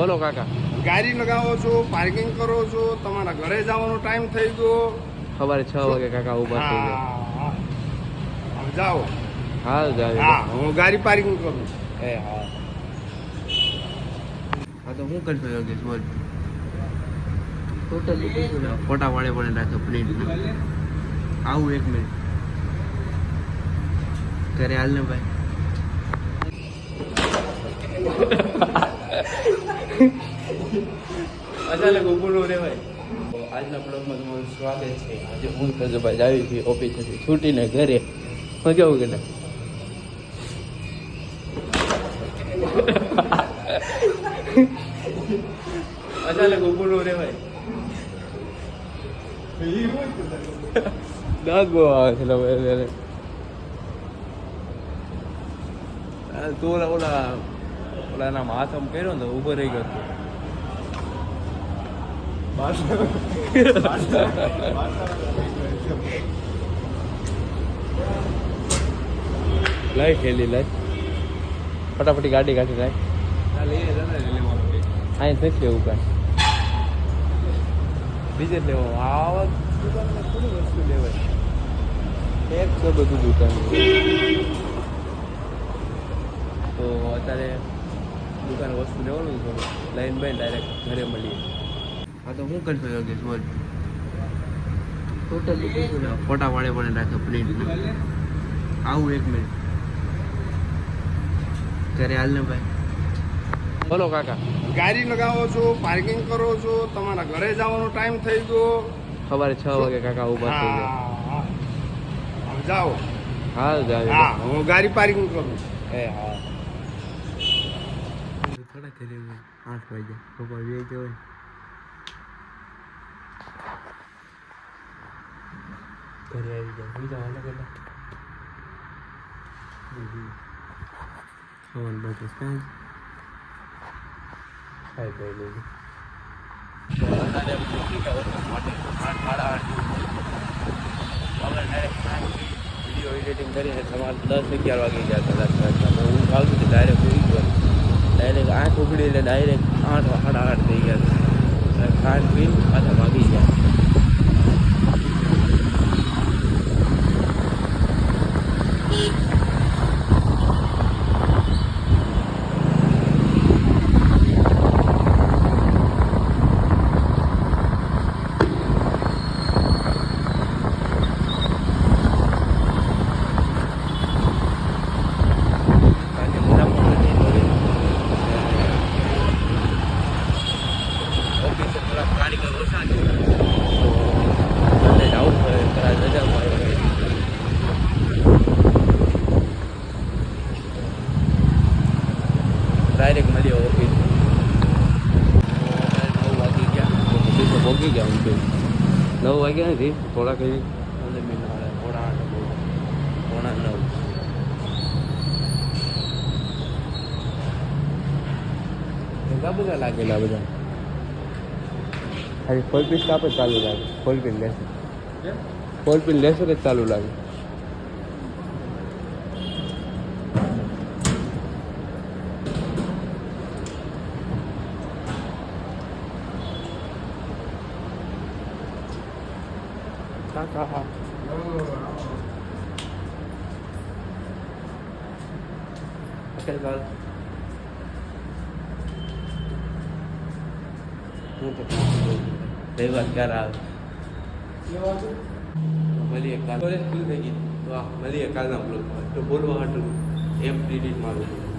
બોલો કાકા. ગાડી લગાવો છો, પાર્કિંગ કરો છો, તમારા ઘરે જવાનો ટાઈમ થઈ ગયો. સવારે 6 વાગે કાકા ઊભા થઈ જાય. હા હવે જાઓ. હા જાવ. હા હું ગાડી પાર્કિંગ કરું. એ હા. હા તો હું કરશો યોગેશ બોલ. ટોટલી ફોટા વાળે પડે રાખો પ્લેટ. આવું 1 મિનિટ. ઘરે હાલ ને ભાઈ. અચાનક ઊભું રે ભાઈ. આજના બ્લોગમાં તમારું સ્વાગત છે. આજે હું ભાઈ આવી છું ઓફિસથી છૂટીને ઘરે. મજા આવું કે ના? અચાનક ઊભું રે ભાઈ. દાંત બહુ આવે છે તો ઓલા એના હાથ આમ કર્યો ને ઊભો રહી ગયો. લાઈ ખેલી લાઈ ફટાફટી ગાડી કાઢી લાઈ. અહીં નથી લેવું કાંઈ બીજે લેવો. આવા દુકાનમાં થોડી વસ્તુ લેવાય. એક છે બધું દુકાન. તો અત્યારે દુકાન વસ્તુ લેવાનું થોડું લાઈન બાય ડાયરેક્ટ ઘરે મળીએ. હા તો હું કરશો યોગેશ બોલ. ટોટલી ફોટા વાળે પડે રાખો પ્લેટ. આવું 1 મિનિટ. ઘરે હાલ ને ભાઈ. બોલો કાકા. ગાડી લગાવો છો, પાર્કિંગ કરો છો, તમારા ઘરે જવાનો ટાઈમ થઈ ગયો. સવારે 6 વાગે કાકા ઊભા થઈ જાય. હા હવે જાઓ. હા જાવ. હા હું ગાડી પાર્કિંગ કરું. એ હા. થોડા ઘરે 8 વાગ્યા પપ્પા વે ગયો હોય. ઘરે આવી જાય સુઈ જાવ અલગ અલગ. ખાવાનું બાકી સાંજ ખાઈ પી લેવું. વિડીયો એડિટિંગ કરીને સવારે 10-11 વાગે ગયા કદાચ. હું ખાવતું હતું ડાયરેક્ટ ઉઈ ગયો. ડાયરેક્ટ આંખ ઉઘડી એટલે ડાયરેક્ટ 8 થઈ ગયા. ખાંડ પીને પાછા ભાગી ગયા. ડાયરેક્ટ મળ્યો ઓફિસ. 9 વાગી ગયા ઓફિસે પહોંચી ગયા. હું 9 વાગ્યા નથી થોડાક એવી 15 મિનિટ પોણા 9. ભેગા બધા લાગેલા બધા. ખાલી ફોલ પીસ કાપે ચાલુ લાગે. ફોલ પીન લેશે કે ચાલુ લાગે. કાકા રવિવાર ક્યારે આવે મળીએ કાલ. સ્કૂલ થઈ ગઈ તો મળીએ કાલના બ્લોગમાં. તો બોલવા હાટું એમ ડિલીટ મારું છું.